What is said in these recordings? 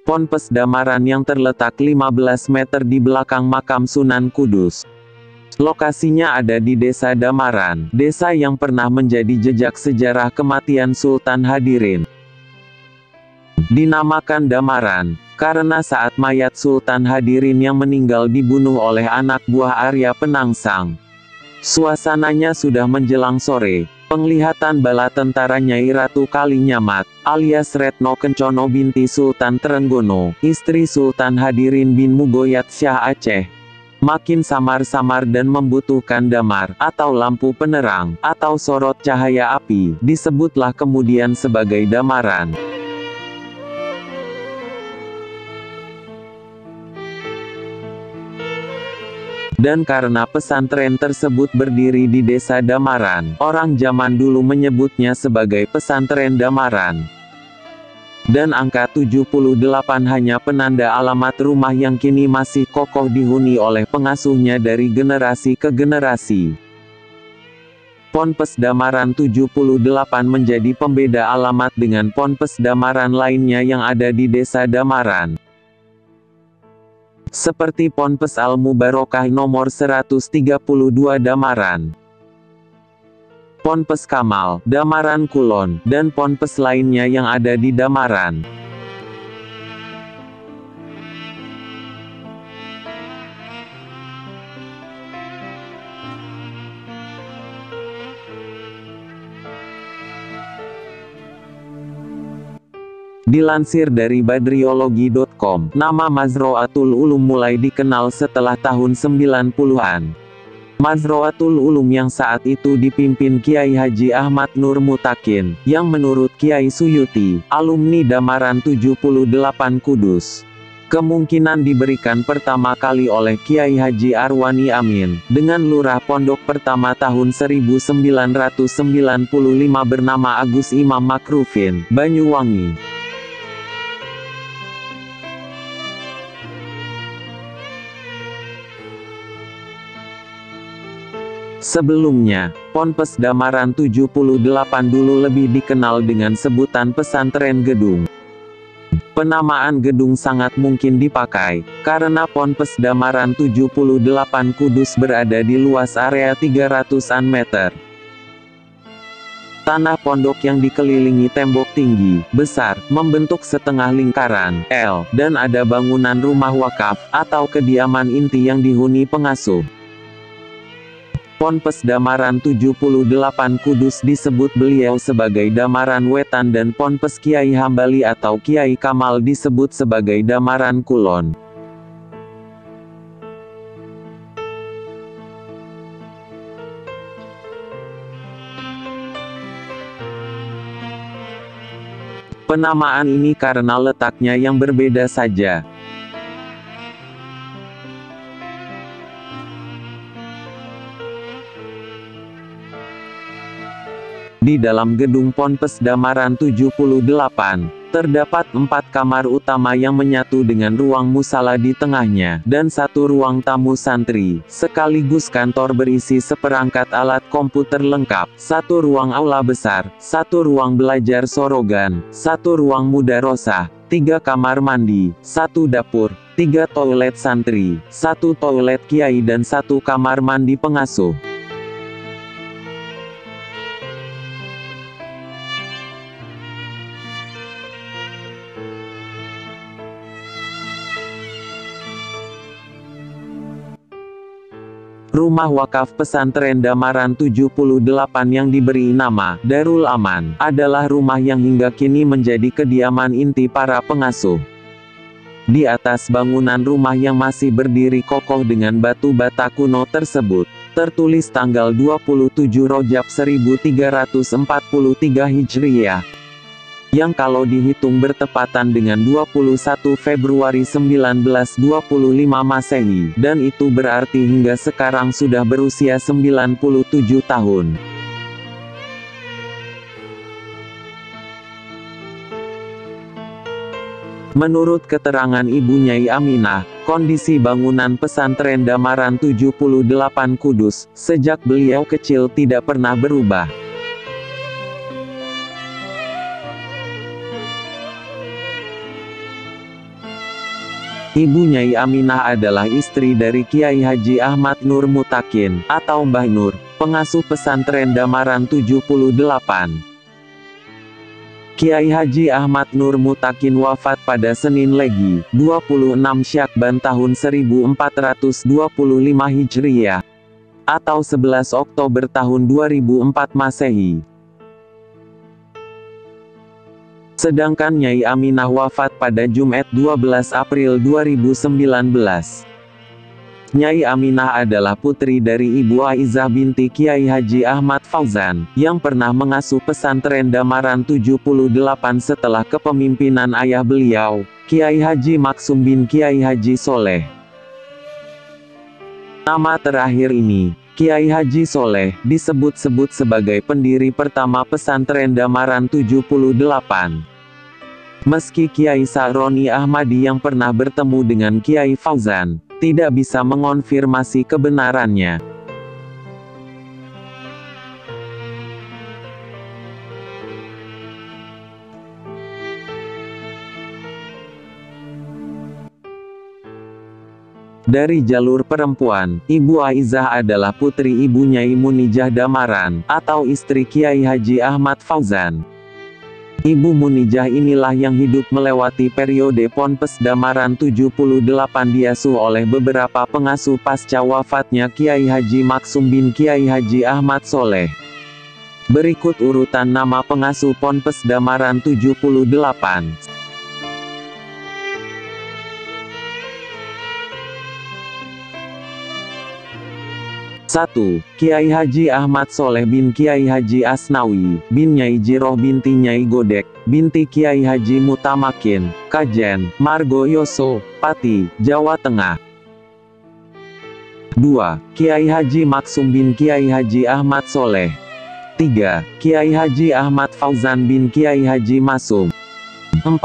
Ponpes Damaran yang terletak 15 meter di belakang makam Sunan Kudus. Lokasinya ada di Desa Damaran, desa yang pernah menjadi jejak sejarah kematian Sultan Hadirin. Dinamakan Damaran, karena saat mayat Sultan Hadirin yang meninggal dibunuh oleh anak buah Arya Penangsang. Suasananya sudah menjelang sore. Penglihatan bala tentara Nyai Ratu Kalinyamat, alias Retno Kencono binti Sultan Trenggono, istri Sultan Hadirin bin Mugoyat Syah Aceh, makin samar-samar dan membutuhkan damar, atau lampu penerang, atau sorot cahaya api, disebutlah kemudian sebagai Damaran. Dan karena pesantren tersebut berdiri di Desa Damaran, orang zaman dulu menyebutnya sebagai Pesantren Damaran. Dan angka 78 hanya penanda alamat rumah yang kini masih kokoh dihuni oleh pengasuhnya dari generasi ke generasi. Ponpes Damaran 78 menjadi pembeda alamat dengan Ponpes Damaran lainnya yang ada di Desa Damaran. Seperti Ponpes Al-Mubarokah nomor 132 Damaran, Ponpes Kamal, Damaran Kulon, dan Ponpes lainnya yang ada di Damaran. Dilansir dari badriologi.com, nama Mazroatul Ulum mulai dikenal setelah tahun 90-an. Mazroatul Ulum yang saat itu dipimpin Kiai Haji Ahmad Nur Mutakin, yang menurut Kiai Suyuti, alumni Damaran 78 Kudus, kemungkinan diberikan pertama kali oleh Kiai Haji Arwani Amin, dengan lurah pondok pertama tahun 1995 bernama Agus Imam Makrufin, Banyuwangi. Sebelumnya, Ponpes Damaran 78 dulu lebih dikenal dengan sebutan Pesantren Gedung. Penamaan gedung sangat mungkin dipakai, karena Ponpes Damaran 78 Kudus berada di luas area 300-an meter. Tanah pondok yang dikelilingi tembok tinggi, besar, membentuk setengah lingkaran, L, dan ada bangunan rumah wakaf, atau kediaman inti yang dihuni pengasuh. Ponpes Damaran 78 Kudus disebut beliau sebagai Damaran Wetan dan Ponpes Kiai Hambali atau Kiai Kamal disebut sebagai Damaran Kulon. Penamaan ini karena letaknya yang berbeda saja. Di dalam gedung Ponpes Damaran 78, terdapat 4 kamar utama yang menyatu dengan ruang musala di tengahnya, dan 1 ruang tamu santri, sekaligus kantor berisi seperangkat alat komputer lengkap, 1 ruang aula besar, 1 ruang belajar sorogan, 1 ruang mudarosah, 3 kamar mandi, 1 dapur, 3 toilet santri, 1 toilet kiai dan 1 kamar mandi pengasuh. Rumah wakaf pesantren Damaran 78 yang diberi nama Darul Aman adalah rumah yang hingga kini menjadi kediaman inti para pengasuh. Di atas bangunan rumah yang masih berdiri kokoh dengan batu bata kuno tersebut, tertulis tanggal 27 Rajab 1343 Hijriyah, yang kalau dihitung bertepatan dengan 21 Februari 1925 Masehi, dan itu berarti hingga sekarang sudah berusia 97 tahun. Menurut keterangan Ibu Nyai Aminah, kondisi bangunan pesantren Damaran 78 Kudus, sejak beliau kecil tidak pernah berubah. Ibu Nyai Aminah adalah istri dari Kiai Haji Ahmad Nur Mutakin, atau Mbah Nur, pengasuh pesantren Damaran 78. Kiai Haji Ahmad Nur Mutakin wafat pada Senin Legi, 26 Syakban tahun 1425 Hijriah, atau 11 Oktober tahun 2004 Masehi. Sedangkan Nyai Aminah wafat pada Jumat 12 April 2019. Nyai Aminah adalah putri dari Ibu Aizah binti Kiai Haji Ahmad Fauzan, yang pernah mengasuh pesantren Damaran 78 setelah kepemimpinan ayah beliau, Kiai Haji Maksum bin Kiai Haji Soleh. Nama terakhir ini, Kiai Haji Soleh, disebut-sebut sebagai pendiri pertama pesantren Damaran 78. Meski Kiai Sa'roni Ahmadi yang pernah bertemu dengan Kiai Fauzan, tidak bisa mengonfirmasi kebenarannya. Dari jalur perempuan, Ibu Aizah adalah putri Ibu Nyai Munijah Damaran, atau istri Kiai Haji Ahmad Fauzan. Ibu Munijah inilah yang hidup melewati periode Ponpes Damaran 78 diasuh oleh beberapa pengasuh pasca wafatnya Kiai Haji Maksum bin Kiai Haji Ahmad Soleh. Berikut urutan nama pengasuh Ponpes Damaran 78. 1. Kiai Haji Ahmad Soleh bin Kiai Haji Asnawi, bin Nyai Jiroh binti Nyai Godek, binti Kiai Haji Mutamakin, Kajen, Margoyoso, Pati, Jawa Tengah. 2. Kiai Haji Maksum bin Kiai Haji Ahmad Soleh. 3. Kiai Haji Ahmad Fauzan bin Kiai Haji Masum. 4.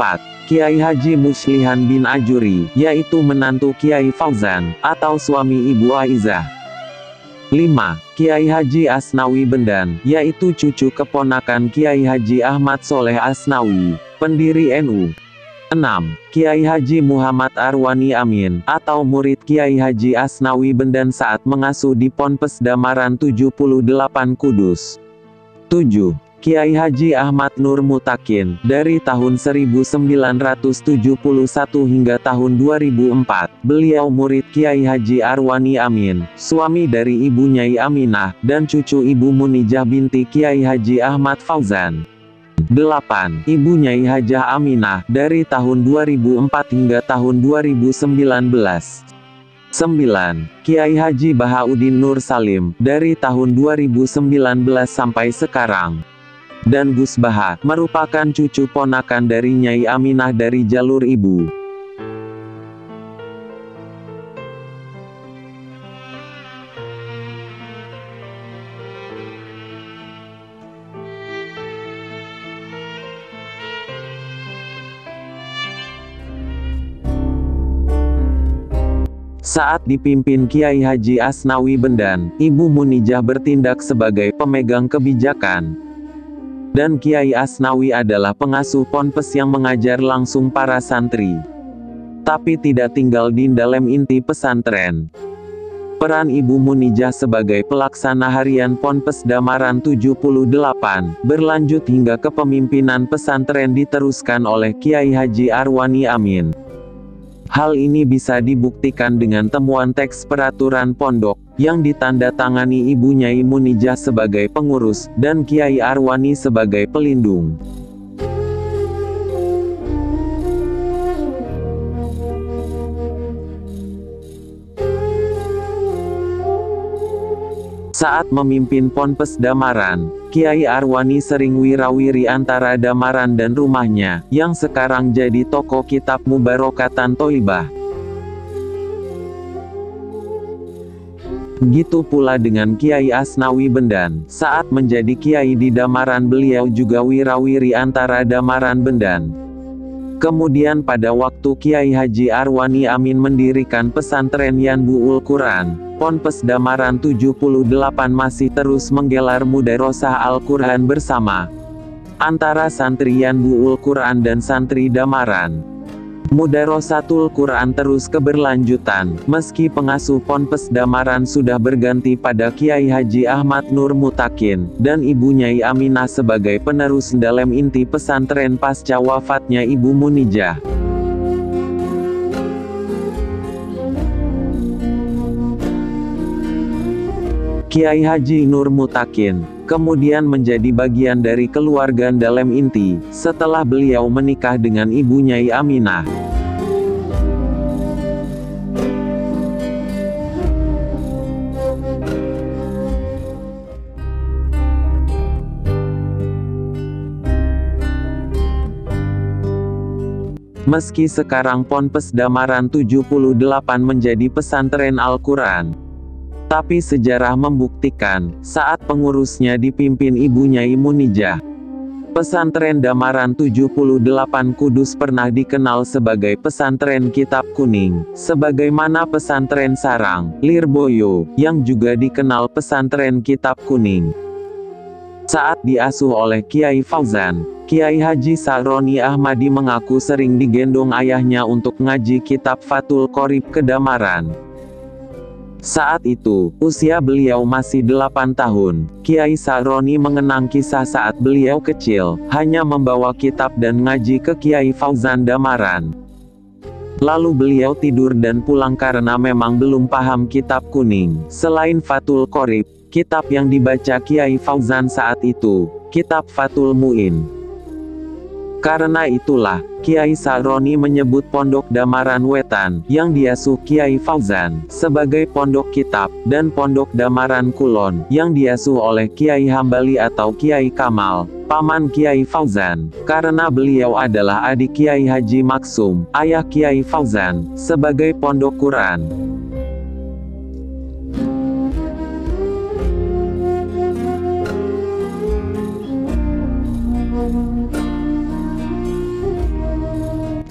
Kiai Haji Muslihan bin Ajuri, yaitu menantu Kiai Fauzan, atau suami Ibu Aizah. 5. Kiai Haji Asnawi Bendan, yaitu cucu keponakan Kiai Haji Ahmad Soleh Asnawi, pendiri NU. 6. Kiai Haji Muhammad Arwani Amin, atau murid Kiai Haji Asnawi Bendan saat mengasuh di Ponpes Damaran 78 Kudus. 7. Kiai Haji Ahmad Nur Mutakin, dari tahun 1971 hingga tahun 2004, beliau murid Kiai Haji Arwani Amin, suami dari Ibu Nyai Aminah, dan cucu Ibu Munijah binti Kiai Haji Ahmad Fauzan. 8. Ibu Nyai Hajah Aminah, dari tahun 2004 hingga tahun 2019. 9. Kiai Haji Bahauddin Nur Salim, dari tahun 2019 sampai sekarang. Dan Gus Baha, merupakan cucu ponakan dari Nyai Aminah dari jalur ibu. Saat dipimpin Kiai Haji Asnawi Bendan, Ibu Munijah bertindak sebagai pemegang kebijakan. Dan Kiai Asnawi adalah pengasuh ponpes yang mengajar langsung para santri. Tapi tidak tinggal di dalam inti pesantren. Peran Ibu Munijah sebagai pelaksana harian Ponpes Damaran 78, berlanjut hingga kepemimpinan pesantren diteruskan oleh Kiai Haji Arwani Amin. Hal ini bisa dibuktikan dengan temuan teks peraturan pondok, yang ditandatangani Ibu Nyai Munijah sebagai pengurus, dan Kiai Arwani sebagai pelindung. Saat memimpin Ponpes Damaran, Kiai Arwani sering wirawiri antara Damaran dan rumahnya, yang sekarang jadi toko kitab Mubarokatan Thoibah. Begitu pula dengan Kiai Asnawi Bendan, saat menjadi Kiai di Damaran beliau juga wirawiri antara Damaran Bendan. Kemudian pada waktu Kiai Haji Arwani Amin mendirikan pesantren Yanbu'ul Quran, Ponpes Damaran 78 masih terus menggelar mudarosah Al-Quran bersama antara santri Yanbu'ul Quran dan santri Damaran. Mudarosatul Quran terus keberlanjutan, meski pengasuh Ponpes Damaran sudah berganti pada Kiai Haji Ahmad Nur Mutakin, dan Ibu Nyai Aminah sebagai penerus dalam inti pesantren pasca wafatnya Ibu Munijah. Kiai Haji Nur Mutakin kemudian menjadi bagian dari keluarga dalam inti, setelah beliau menikah dengan Ibu Nyai Aminah. Meski sekarang Ponpes Damaran 78 menjadi pesantren Al-Quran, tapi sejarah membuktikan, saat pengurusnya dipimpin Ibu Nyai Munijah, pesantren Damaran 78 Kudus pernah dikenal sebagai pesantren Kitab Kuning, sebagaimana pesantren Sarang, Lirboyo, yang juga dikenal pesantren Kitab Kuning. Saat diasuh oleh Kiai Fauzan, Kiai Haji Sa'roni Ahmadi mengaku sering digendong ayahnya untuk ngaji kitab Fathul Qorib ke Damaran. Saat itu, usia beliau masih 8 tahun. Kiai Sa'roni mengenang kisah saat beliau kecil, hanya membawa kitab dan ngaji ke Kiai Fauzan Damaran. Lalu beliau tidur dan pulang karena memang belum paham kitab kuning. Selain Fathul Qorib, kitab yang dibaca Kiai Fauzan saat itu, kitab Fathul Mu'in. Karena itulah, Kiai Sa'roni menyebut Pondok Damaran Wetan, yang diasuh Kiai Fauzan, sebagai pondok kitab, dan Pondok Damaran Kulon, yang diasuh oleh Kiai Hambali atau Kiai Kamal, paman Kiai Fauzan, karena beliau adalah adik Kiai Haji Maksum, ayah Kiai Fauzan, sebagai pondok Quran.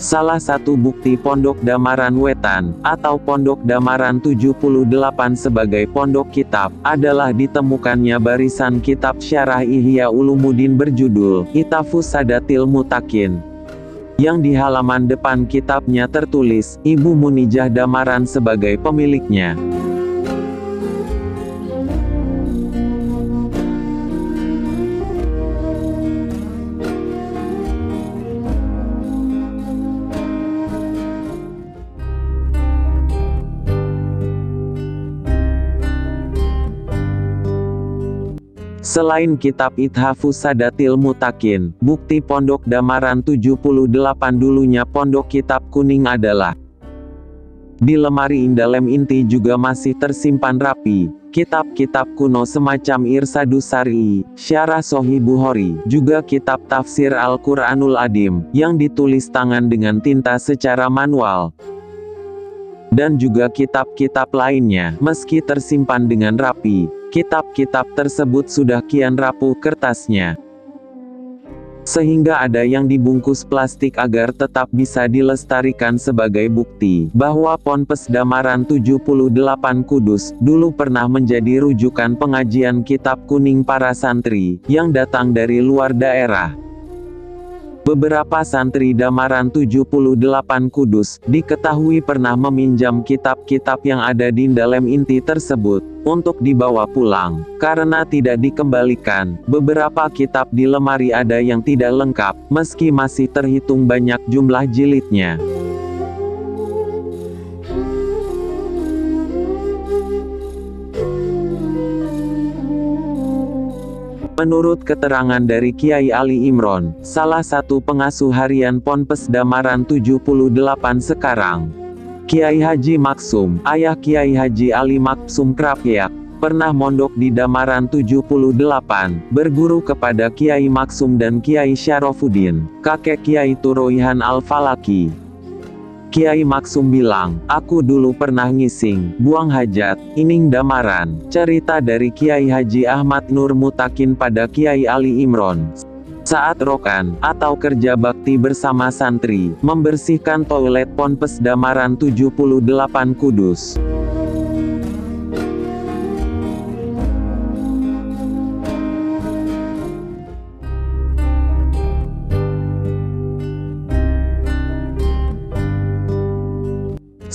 Salah satu bukti Pondok Damaran Wetan, atau Pondok Damaran 78 sebagai pondok kitab, adalah ditemukannya barisan kitab Syarah Ihya Ulumuddin berjudul Itafus Sadatil Mutakin, yang di halaman depan kitabnya tertulis, Ibu Munijah Damaran sebagai pemiliknya. Selain kitab Ithafus Sadatil Mutakin, bukti Pondok Damaran 78 dulunya pondok kitab kuning adalah di lemari dalam inti juga masih tersimpan rapi kitab-kitab kuno semacam Irsadus Sari, Syarah Sahih Bukhari, juga kitab tafsir Al-Quranul Adim, yang ditulis tangan dengan tinta secara manual, dan juga kitab-kitab lainnya. Meski tersimpan dengan rapi, kitab-kitab tersebut sudah kian rapuh kertasnya, sehingga ada yang dibungkus plastik agar tetap bisa dilestarikan sebagai bukti bahwa Ponpes Damaran 78 Kudus dulu pernah menjadi rujukan pengajian kitab kuning para santri yang datang dari luar daerah. Beberapa santri Damaran 78 Kudus diketahui pernah meminjam kitab-kitab yang ada di dalam inti tersebut untuk dibawa pulang. Karena tidak dikembalikan, beberapa kitab di lemari ada yang tidak lengkap, meski masih terhitung banyak jumlah jilidnya. Menurut keterangan dari Kiai Ali Imron, salah satu pengasuh harian Ponpes Damaran 78 sekarang, Kiai Haji Maksum, ayah Kiai Haji Ali Maksum Krapyak, pernah mondok di Damaran 78, berguru kepada Kiai Maksum dan Kiai Syarafuddin, kakek Kiai Turoihan Al-Falaki. Kiai Maksum bilang, aku dulu pernah ngising, buang hajat, ining Damaran. Cerita dari Kiai Haji Ahmad Nur Mutakin pada Kiai Ali Imron. Saat rokan, atau kerja bakti bersama santri, membersihkan toilet Ponpes Damaran 78 Kudus.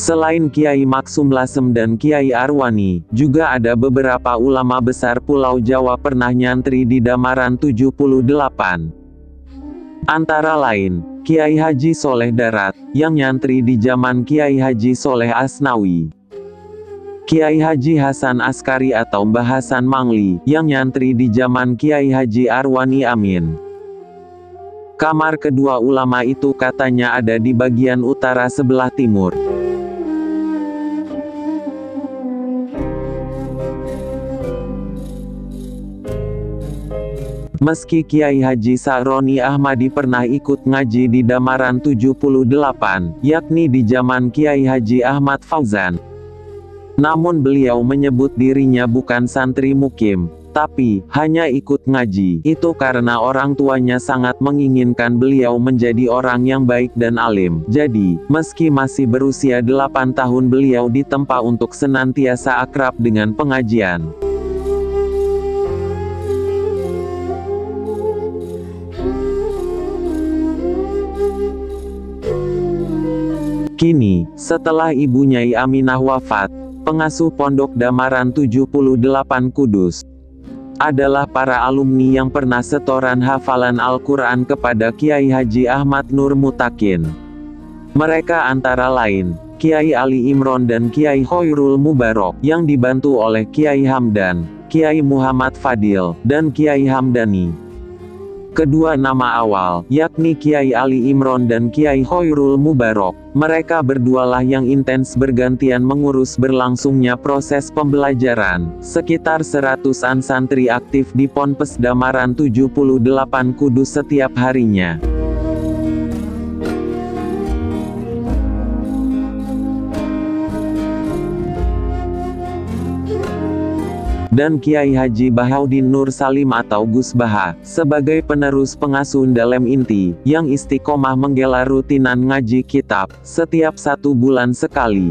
Selain Kiai Maksum Lasem dan Kiai Arwani, juga ada beberapa ulama besar Pulau Jawa pernah nyantri di Damaran 78. Antara lain, Kiai Haji Soleh Darat, yang nyantri di zaman Kiai Haji Soleh Asnawi. Kiai Haji Hasan Askari atau Mbah Hasan Mangli, yang nyantri di zaman Kiai Haji Arwani Amin. Kamar kedua ulama itu katanya ada di bagian utara sebelah timur. Meski Kiai Haji Sa'roni Ahmadi pernah ikut ngaji di Damaran 78, yakni di zaman Kiai Haji Ahmad Fauzan. Namun beliau menyebut dirinya bukan santri mukim, tapi hanya ikut ngaji. Itu karena orang tuanya sangat menginginkan beliau menjadi orang yang baik dan alim. Jadi, meski masih berusia 8 tahun beliau ditempa untuk senantiasa akrab dengan pengajian. Kini, setelah Ibu Nyai Aminah wafat, pengasuh Pondok Damaran 78 Kudus adalah para alumni yang pernah setoran hafalan Al-Quran kepada Kiai Haji Ahmad Nur Mutakin. Mereka antara lain, Kiai Ali Imron dan Kiai Khairul Mubarok, yang dibantu oleh Kiai Hamdan, Kiai Muhammad Fadil, dan Kiai Hamdani. Kedua nama awal, yakni Kiai Ali Imron dan Kiai Khairul Mubarok, mereka berdualah yang intens bergantian mengurus berlangsungnya proses pembelajaran. Sekitar 100-an santri aktif di Ponpes Damaran 78 Kudus setiap harinya. Dan Kiai Haji Bahaudin Nur Salim atau Gus Baha, sebagai penerus pengasuh Dalem Inti, yang istiqomah menggelar rutinan ngaji kitab, setiap 1 bulan sekali.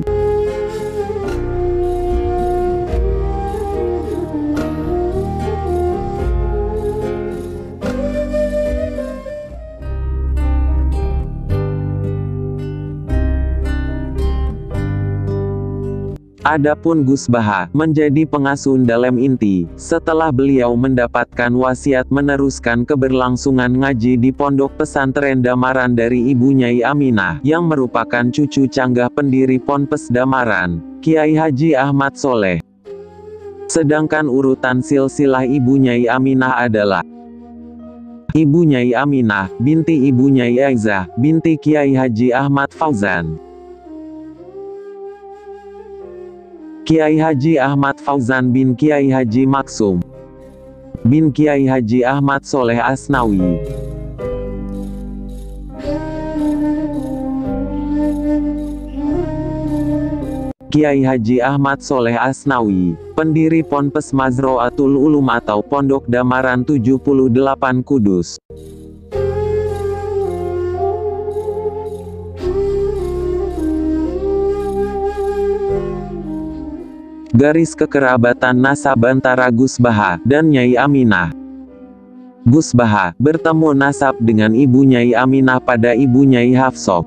Adapun Gus Baha menjadi pengasuh Dalem Inti, setelah beliau mendapatkan wasiat meneruskan keberlangsungan ngaji di Pondok Pesantren Damaran dari Ibu Nyai Aminah, yang merupakan cucu canggah pendiri Ponpes Damaran, Kiai Haji Ahmad Soleh. Sedangkan urutan silsilah Ibu Nyai Aminah adalah Ibu Nyai Aminah, binti Ibu Nyai Aizah, binti Kiai Haji Ahmad Fauzan. Kiai Haji Ahmad Fauzan bin Kiai Haji Maksum bin Kiai Haji Ahmad Soleh Asnawi. Kiai Haji Ahmad Soleh Asnawi, pendiri Ponpes Mazroatul Ulum atau Pondok Damaran 78 Kudus. Garis kekerabatan nasab antara Gus Baha dan Nyai Aminah. Gus Baha bertemu nasab dengan Ibu Nyai Aminah pada Ibu Nyai Hafsah.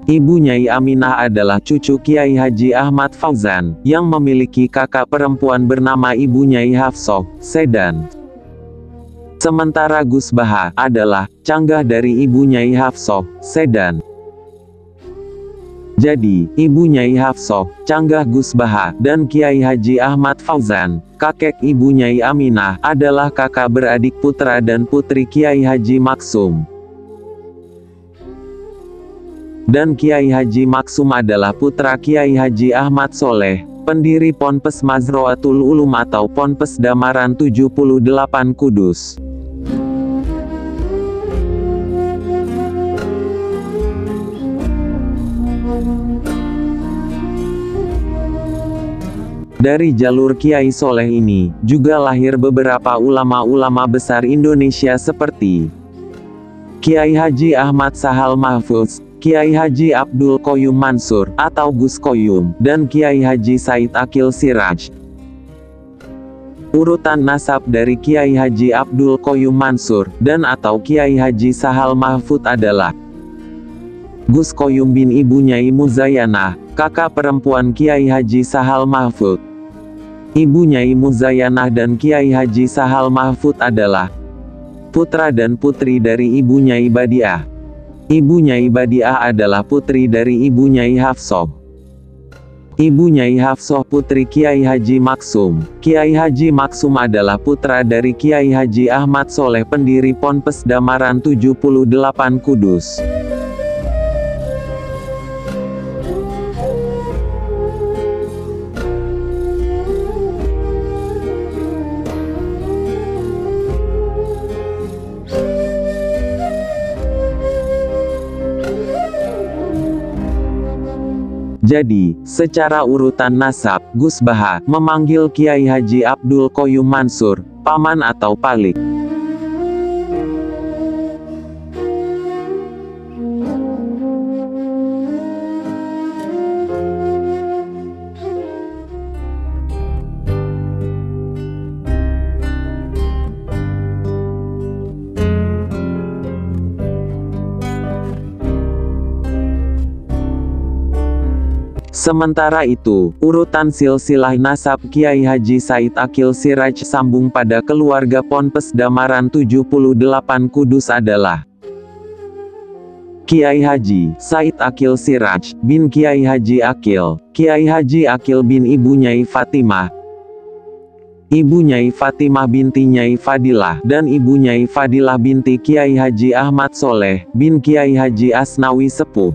Ibu Nyai Aminah adalah cucu Kiai Haji Ahmad Fauzan, yang memiliki kakak perempuan bernama Ibu Nyai Hafsah, Sedan. Sementara Gus Baha adalah canggah dari Ibu Nyai Hafsah, Sedan. Jadi, Ibu Nyai Hafsah, canggah Gus Baha, dan Kiai Haji Ahmad Fauzan, kakek Ibu Nyai Aminah, adalah kakak beradik putra dan putri Kiai Haji Maksum. Dan Kiai Haji Maksum adalah putra Kiai Haji Ahmad Soleh, pendiri Ponpes Mazroatul Ulum atau Ponpes Damaran 78 Kudus. Dari jalur Kiai Soleh ini, juga lahir beberapa ulama-ulama besar Indonesia seperti Kiai Haji Ahmad Sahal Mahfudz, Kiai Haji Abdul Qoyum Mansur, atau Gus Qoyum, dan Kiai Haji Said Aqil Siraj. Urutan nasab dari Kiai Haji Abdul Qoyum Mansur, dan atau Kiai Haji Sahal Mahfudz adalah Gus Qoyum bin Ibu Nyai Muzayanah, kakak perempuan Kiai Haji Sahal Mahfudz. Ibu Nyai Muzayanah dan Kiai Haji Sahal Mahfudz adalah putra dan putri dari Ibu Nyai Badiah. Ibu Nyai Badiah adalah putri dari Ibu Nyai Hafsoh. Ibu Nyai Hafsoh putri Kiai Haji Maksum. Kiai Haji Maksum adalah putra dari Kiai Haji Ahmad Soleh pendiri Ponpes Damaran 78 Kudus. Jadi, secara urutan nasab, Gus Baha memanggil Kiai Haji Abdul Qoyum Mansur, paman atau palik. Sementara itu, urutan silsilah nasab Kiai Haji Said Aqil Siraj sambung pada keluarga Ponpes Damaran 78 Kudus adalah Kiai Haji Said Aqil Siraj bin Kiai Haji Aqil, Kiai Haji Aqil bin Ibu Nyai Fatimah, Ibu Nyai Fatimah binti Nyai Fadilah, dan Ibu Nyai Fadilah binti Kiai Haji Ahmad Soleh bin Kiai Haji Asnawi Sepuh.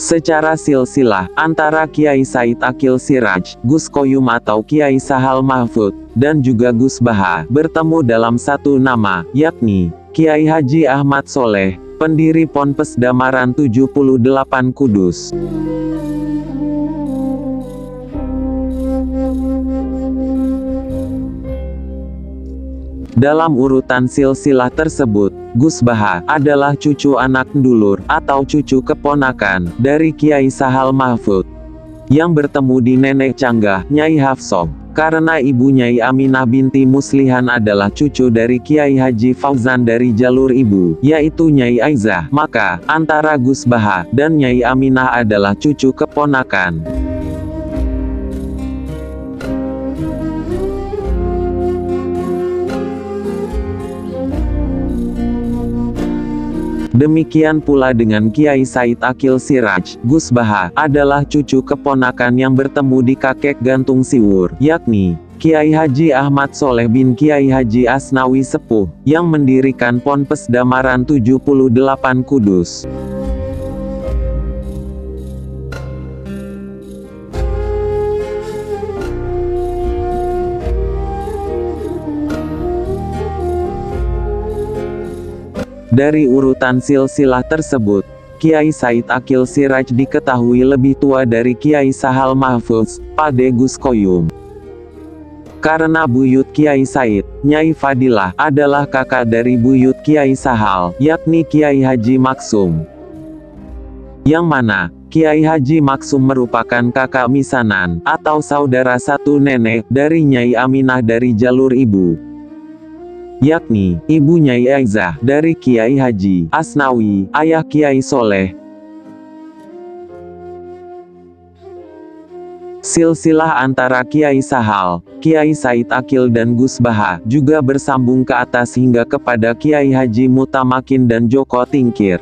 Secara silsilah, antara Kiai Said Aqil Siraj, Gus Qoyum atau Kiai Sahal Mahfudz, dan juga Gus Baha, bertemu dalam satu nama, yakni Kiai Haji Ahmad Soleh, pendiri Ponpes Damaran 78 Kudus. Dalam urutan silsilah tersebut, Gus Baha adalah cucu anak dulur atau cucu keponakan dari Kiai Sahal Mahfudz yang bertemu di nenek canggah Nyai Hafsoh. Karena ibu Nyai Aminah binti Muslihan adalah cucu dari Kiai Haji Fauzan dari jalur ibu, yaitu Nyai Aizah, maka antara Gus Baha dan Nyai Aminah adalah cucu keponakan. Demikian pula dengan Kiai Said Aqil Siraj, Gus Baha adalah cucu keponakan yang bertemu di kakek gantung Siwur, yakni Kiai Haji Ahmad Soleh bin Kiai Haji Asnawi Sepuh, yang mendirikan Ponpes Damaran 78 Kudus. Dari urutan silsilah tersebut, Kiai Said Aqil Siraj diketahui lebih tua dari Kiai Sahal Mahfudz, Pade Gus Qoyum. Karena buyut Kiai Said, Nyai Fadilah, adalah kakak dari buyut Kiai Sahal, yakni Kiai Haji Maksum. Yang mana, Kiai Haji Maksum merupakan kakak misanan, atau saudara satu nenek, dari Nyai Aminah dari jalur ibu, yakni Ibu Nyai Aizah dari Kiai Haji Asnawi, ayah Kiai Soleh. Silsilah antara Kiai Sahal, Kiai Said Aqil dan Gus Baha juga bersambung ke atas hingga kepada Kiai Haji Mutamakin dan Joko Tingkir.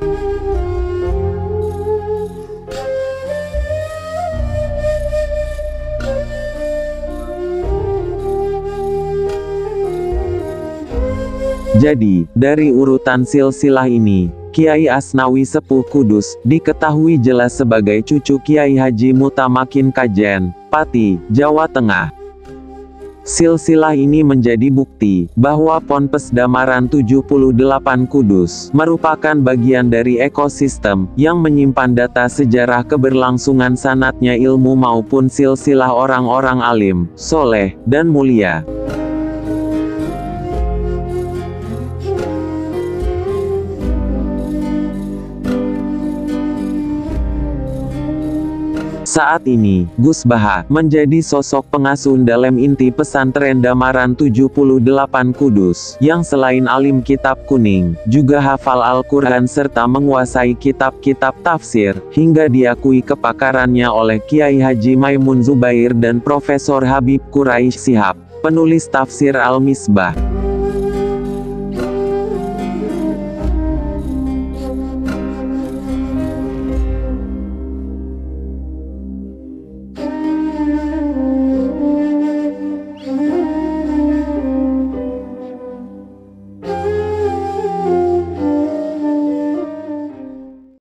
Jadi, dari urutan silsilah ini, Kiai Asnawi Sepuh Kudus, diketahui jelas sebagai cucu Kiai Haji Mutamakin Kajen, Pati, Jawa Tengah. Silsilah ini menjadi bukti, bahwa Ponpes Damaran 78 Kudus, merupakan bagian dari ekosistem, yang menyimpan data sejarah keberlangsungan sanatnya ilmu maupun silsilah orang-orang alim, soleh, dan mulia. Saat ini, Gus Baha menjadi sosok pengasuh dalam inti pesantren Damaran 78 Kudus, yang selain alim kitab kuning, juga hafal Al-Quran serta menguasai kitab-kitab tafsir, hingga diakui kepakarannya oleh Kiai Haji Maimun Zubair dan Profesor Habib Quraisy Shihab, penulis tafsir Al-Misbah.